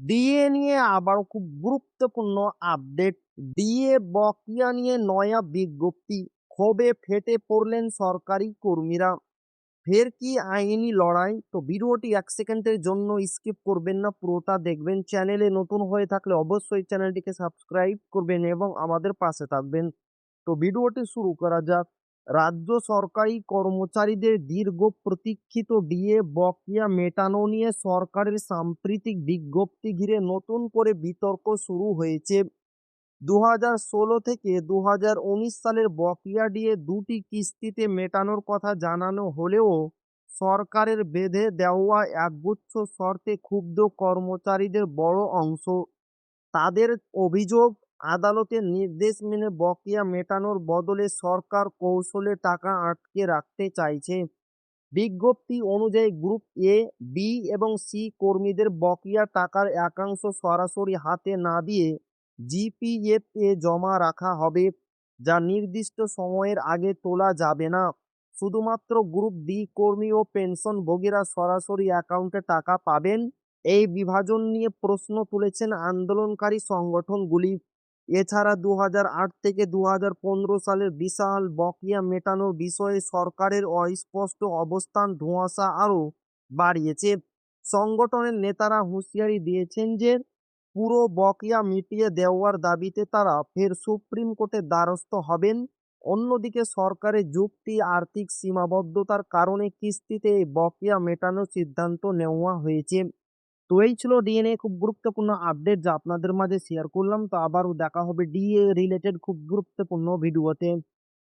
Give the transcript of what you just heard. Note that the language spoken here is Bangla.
ডিএ নিয়ে আবারও খুব গুরুত্বপূর্ণ আপডেট। ডিএ বকেয়া নিয়ে নয়া বিজ্ঞপ্তি, ক্ষোভে ফেটে পড়লেন সরকারি কর্মীরা। ফের কি আইনি লড়াই? তো ভিডিওটি ১ সেকেন্ডের জন্য স্কিপ করবেন না, পুরোটা দেখবেন। চ্যানেলে নতুন হয়ে থাকলে অবশ্যই চ্যানেলটিকে সাবস্ক্রাইব করবেন এবং আমাদের পাশে থাকবেন। তো ভিডিওটি শুরু করা যাক। রাজ্য সরকারি কর্মচারীদের দীর্ঘ প্রতীক্ষিত ডিএ বকেয়া মেটানো নিয়ে সরকারের সাম্প্রতিক বিজ্ঞপ্তি ঘিরে নতুন করে বিতর্ক শুরু হয়েছে। ২০১৬ থেকে ২০১৯ সালের বকেয়া ডিএ দুটি কিস্তিতে মেটানোর কথা জানানো হলেও সরকারের বেঁধে দেওয়া একগুচ্ছ শর্তে ক্ষুব্ধ কর্মচারীদের বড় অংশ। তাদের অভিযোগ, আদালতের নির্দেশ মেনে বকেয়া মেটানোর বদলে সরকার কৌশলে টাকা আটকে রাখতে চাইছে। বিজ্ঞপ্তি অনুযায়ী গ্রুপ এ, বি এবং সি কর্মীদের বকেয়া টাকার একাংশ সরাসরি হাতে না দিয়ে জিপিএফ-এ জমা রাখা হবে, যা নির্দিষ্ট সময়ের আগে তোলা যাবে না। শুধুমাত্র গ্রুপ ডি কর্মী ও পেনশনভোগীরা সরাসরি অ্যাকাউন্টে টাকা পাবেন। এই বিভাজন নিয়ে প্রশ্ন তুলেছেন আন্দোলনকারী সংগঠনগুলি। এছাড়া ২০০৮ থেকে ২০১৫ সালের বিশাল বকেয়া মেটানোর বিষয়ে সরকারের অস্পষ্ট অবস্থান ধোঁয়াশা আরও বাড়িয়েছে। সংগঠনের নেতারা হুঁশিয়ারি দিয়েছেন যে পুরো বকেয়া মিটিয়ে দেওয়ার দাবিতে তারা ফের সুপ্রিম কোর্টের দ্বারস্থ হবেন। অন্যদিকে সরকারের যুক্তি, আর্থিক সীমাবদ্ধতার কারণে কিস্তিতে এই বকেয়া মেটানোর সিদ্ধান্ত নেওয়া হয়েছে। তো এই ছিল ডিএনএ খুব গুরুত্বপূর্ণ আপডেট যা আপনাদের মাঝে শেয়ার করলাম। তো আবারও দেখা হবে ডিএ রিলেটেড খুব গুরুত্বপূর্ণ ভিডিওতে।